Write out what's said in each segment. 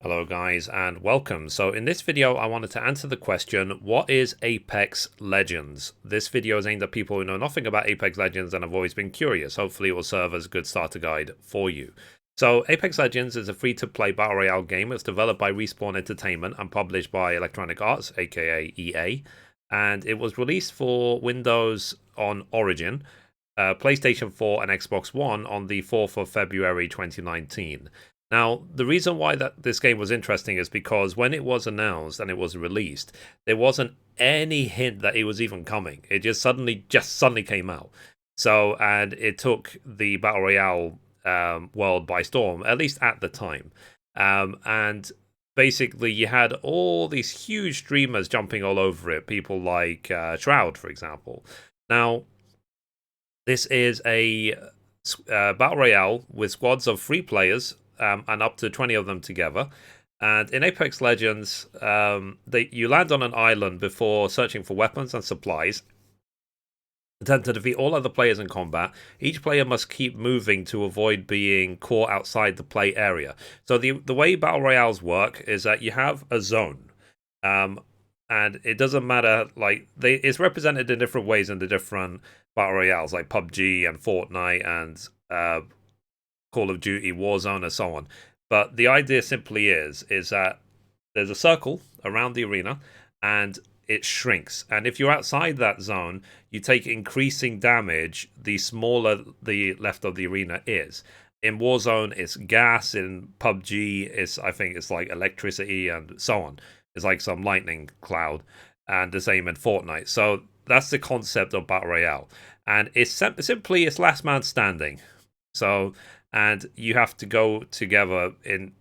Hello guys and welcome. So in this video I wanted to answer the question, what is Apex Legends? This video is aimed at people who know nothing about Apex Legends and have always been curious. Hopefully it will serve as a good starter guide for you. So Apex Legends is a free-to-play battle royale game. It's developed by Respawn Entertainment and published by Electronic Arts, aka EA. And it was released for Windows on Origin, PlayStation 4 and Xbox One on the 4th of February 2019. Now, the reason why this game was interesting is because when it was announced and it was released, there wasn't any hint that it was even coming. It just suddenly came out. So, and it took the Battle Royale world by storm, at least at the time. And basically, you had all these huge streamers jumping all over it, people like Shroud, for example. Now, this is a Battle Royale with squads of 3 players, and up to 20 of them together. And in Apex Legends, you land on an island before searching for weapons and supplies. Attempt to defeat all other players in combat. Each player must keep moving to avoid being caught outside the play area. So the way Battle Royales work is that you have a zone. And it doesn't matter, like, it's represented in different ways in the different Battle Royales, like PUBG and Fortnite and Call of Duty, Warzone, and so on. But the idea simply is that there's a circle around the arena and it shrinks. And if you're outside that zone, you take increasing damage the smaller the left of the arena is. In Warzone, it's gas. In PUBG, I think it's like electricity and so on. It's like some lightning cloud. And the same in Fortnite. So that's the concept of Battle Royale. And it's simply it's last man standing. So, and you have to go together and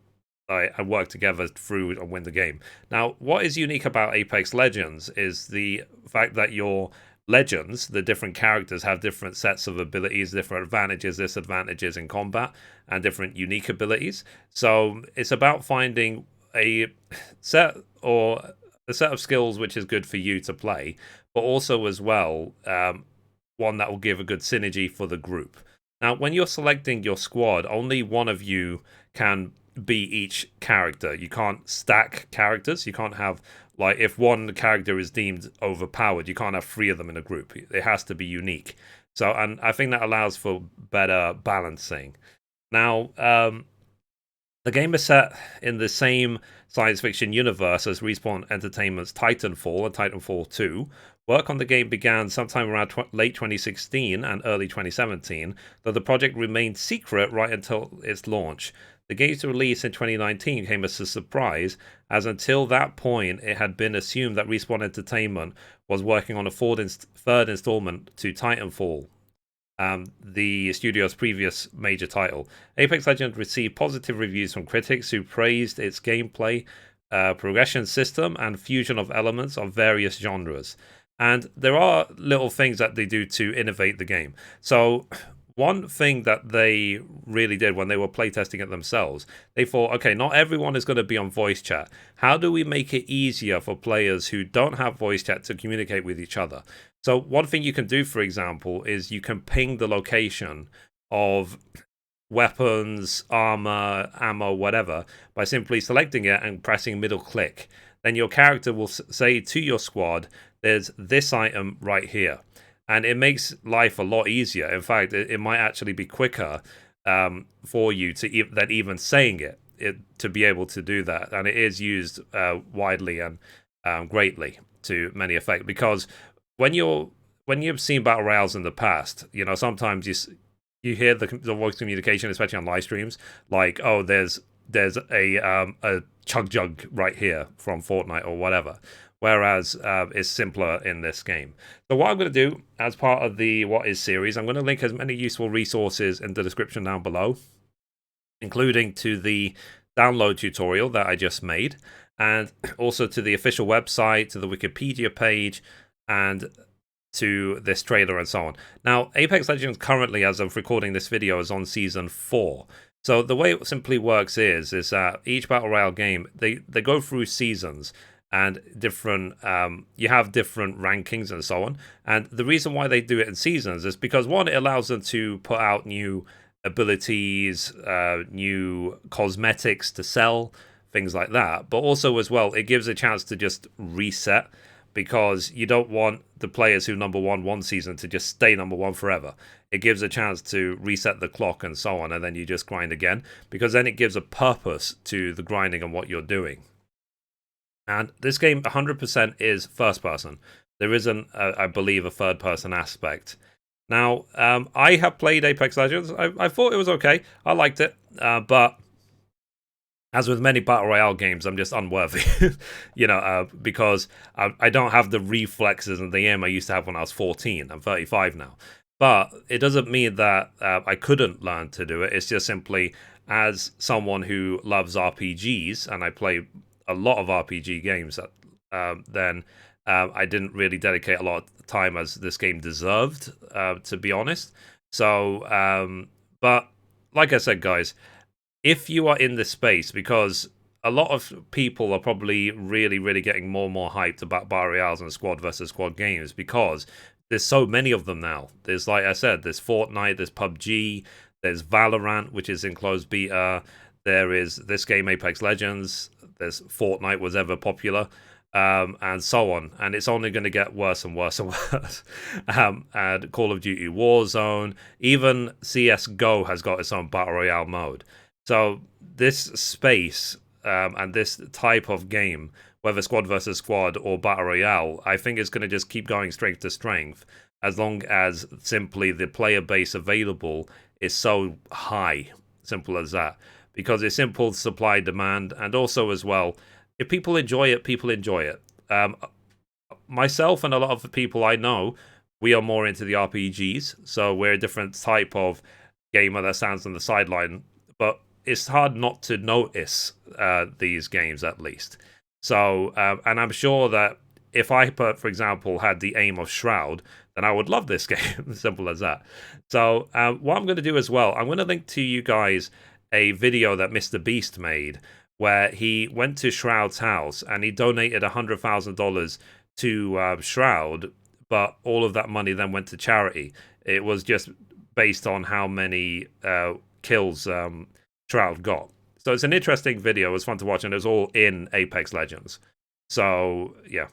work together through and win the game. Now, what is unique about Apex Legends is the fact that your legends, the different characters, have different sets of abilities, different advantages, disadvantages in combat, and different unique abilities. So it's about finding a set of skills which is good for you to play, but also as well one that will give a good synergy for the group. Now, when you're selecting your squad, only one of you can be each character. You can't stack characters. You can't have, like, if one character is deemed overpowered, you can't have 3 of them in a group. It has to be unique. So, and I think that allows for better balancing. Now, the game is set in the same science fiction universe as Respawn Entertainment's Titanfall and Titanfall 2. Work on the game began sometime around late 2016 and early 2017, though the project remained secret right until its launch. The game's release in 2019 came as a surprise, as until that point it had been assumed that Respawn Entertainment was working on a third installment to Titanfall, the studio's previous major title. Apex Legends received positive reviews from critics who praised its gameplay, progression system, and fusion of elements of various genres. And there are little things that they do to innovate the game. So one thing that they really did when they were playtesting it themselves, they thought, okay, not everyone is going to be on voice chat. How do we make it easier for players who don't have voice chat to communicate with each other? So one thing you can do, for example, is you can ping the location of weapons, armor, ammo, whatever, by simply selecting it and pressing middle click. Then your character will say to your squad, there's this item right here. And it makes life a lot easier. In fact, it might actually be quicker for you than even saying it to be able to do that. And it is used widely and greatly to many effect. Because when you've seen battle royales in the past, you know, sometimes you hear the voice communication, especially on live streams, like, oh, there's a chug jug right here from Fortnite or whatever. Whereas it's simpler in this game. So what I'm going to do as part of the What Is series, I'm going to link as many useful resources in the description down below, including to the download tutorial that I just made, and also to the official website, to the Wikipedia page, and to this trailer and so on. Now, Apex Legends currently, as of recording this video, is on Season 4. So the way it simply works is that each Battle Royale game, they go through seasons, and different you have different rankings and so on. And the reason why they do it in seasons is because, one, it allows them to put out new abilities, new cosmetics to sell things like that. But also as well, it gives a chance to just reset, because you don't want the players who number one season to just stay number one forever. It gives a chance to reset the clock and so on, and then you just grind again, because then it gives a purpose to the grinding and what you're doing. And this game 100% is first person. There isn't, I believe, a third person aspect. Now, I have played Apex Legends. I thought it was okay. I liked it, but as with many Battle Royale games, I'm just unworthy, because I don't have the reflexes and the aim I used to have when I was 14. I'm 35 now. But it doesn't mean that I couldn't learn to do it. It's just simply, as someone who loves RPGs, and I play a lot of RPG games, then I didn't really dedicate a lot of time as this game deserved, to be honest. So, but like I said, guys, if you are in this space, because a lot of people are probably really, really getting more and more hyped about Battle Royales and squad versus squad games, because there's so many of them now. There's, like I said, there's Fortnite, there's PUBG, there's Valorant, which is in closed beta. There is this game, Apex Legends. There's Fortnite, was ever popular, and so on. And it's only going to get worse and worse and worse. And Call of Duty Warzone, even CSGO has got its own Battle Royale mode. So this space and this type of game, whether squad versus squad or Battle Royale, I think is going to just keep going strength to strength, as long as simply the player base available is so high. Simple as that. Because it's simple supply demand, and also as well, if people enjoy it, people enjoy it. Myself and a lot of the people I know, we are more into the RPGs, so we're a different type of gamer that stands on the sideline, but it's hard not to notice these games, at least. So, and I'm sure that if I, for example, had the aim of Shroud, then I would love this game. Simple as that. So, what I'm going to do as well, I'm going to link to you guys a video that Mr. Beast made, where he went to Shroud's house and he donated $100,000 to Shroud, but all of that money then went to charity. It was just based on how many kills Shroud got. So it's an interesting video. It was fun to watch, and it was all in Apex Legends. So, yeah.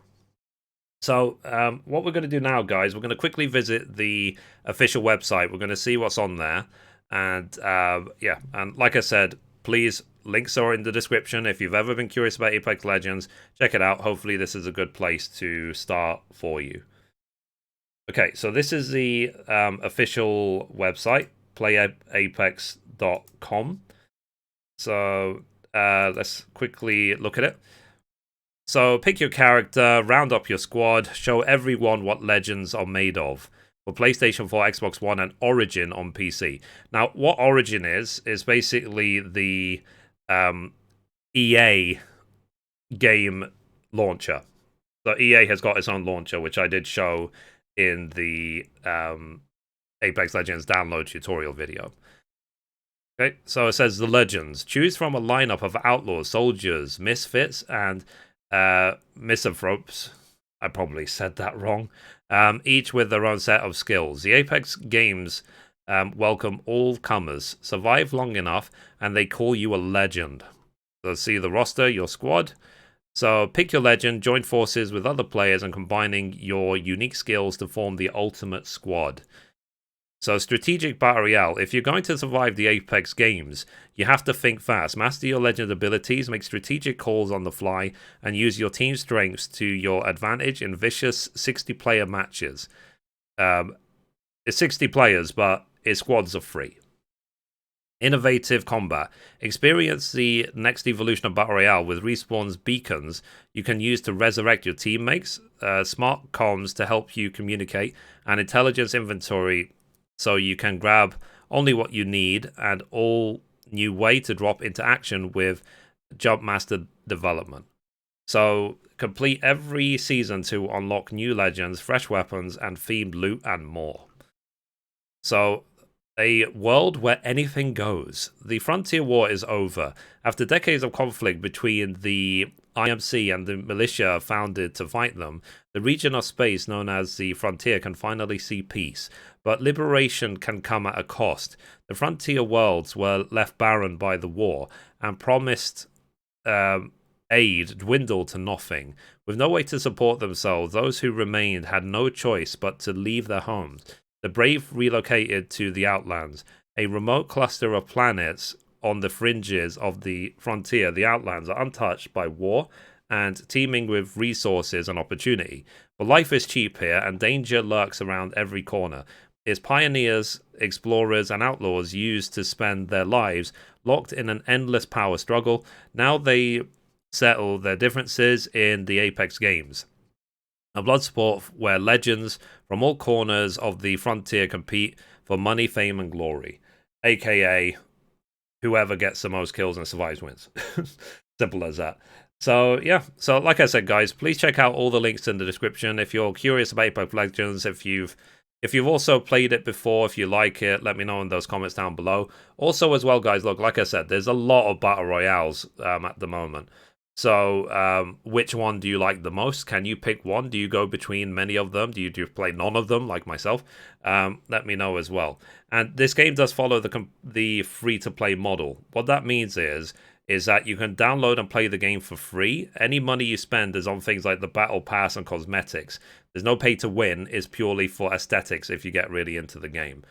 So, what we're going to do now, guys, we're going to quickly visit the official website. We're going to see what's on there. And, yeah, and like I said, please, links are in the description. If you've ever been curious about Apex Legends, check it out. Hopefully this is a good place to start for you. Okay, so this is the official website, playapex.com. So let's quickly look at it. So pick your character, round up your squad, show everyone what legends are made of. For PlayStation 4, Xbox One, and Origin on PC. Now, what Origin is basically the EA game launcher. So EA has got its own launcher, which I did show in the Apex Legends download tutorial video. Okay, so it says the legends. Choose from a lineup of outlaws, soldiers, misfits, and misanthropes. I probably said that wrong. Each with their own set of skills. The Apex games welcome all comers. Survive long enough, and they call you a legend. So see the roster, your squad. So pick your legend, join forces with other players, and combining your unique skills to form the ultimate squad. So strategic Battle Royale. If you're going to survive the Apex games, you have to think fast, master your legend abilities, make strategic calls on the fly, and use your team strengths to your advantage in vicious 60-player matches. It's 60 players, but its squads are free. Innovative combat. Experience the next evolution of Battle Royale with Respawn's beacons you can use to resurrect your teammates, smart comms to help you communicate, and intelligence inventory so you can grab only what you need, and all new way to drop into action with Jumpmaster development. So complete every season to unlock new legends, fresh weapons, and themed loot, and more. So a world where anything goes. The Frontier War is over. After decades of conflict between the IMC and the militia founded to fight them, the region of space known as the Frontier can finally see peace. But liberation can come at a cost. The Frontier worlds were left barren by the war and promised aid dwindled to nothing. With no way to support themselves, those who remained had no choice but to leave their homes. The brave relocated to the Outlands, a remote cluster of planets on the fringes of the frontier. The Outlands are untouched by war and teeming with resources and opportunity. But life is cheap here, and danger lurks around every corner. Its pioneers, explorers, and outlaws used to spend their lives locked in an endless power struggle. Now they settle their differences in the Apex games, a blood sport where legends from all corners of the frontier compete for money, fame, and glory. AKA, whoever gets the most kills and survives wins. Simple as that. So, yeah. So, like I said, guys, please check out all the links in the description. If you're curious about Apex Legends, if you've also played it before, if you like it, let me know in those comments down below. Also, as well, guys, look, like I said, there's a lot of Battle Royales at the moment. So, which one do you like the most? Can you pick one? Do you go between many of them? Do you play none of them, like myself? Let me know as well. And this game does follow the free-to-play model. What that means is that you can download and play the game for free. Any money you spend is on things like the Battle Pass and cosmetics. There's no pay to win. It's purely for aesthetics if you get really into the game.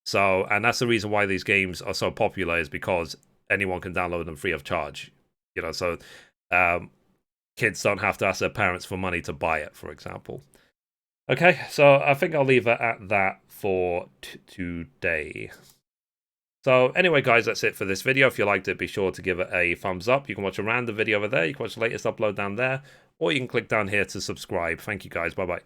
So, and that's the reason why these games are so popular, is because anyone can download them free of charge. You know, so kids don't have to ask their parents for money to buy it, for example. Okay, so I think I'll leave it at that for today. So anyway, guys, that's it for this video. If you liked it, be sure to give it a thumbs up. You can watch a random video over there. You can watch the latest upload down there, or you can click down here to subscribe. Thank you, guys. Bye-bye.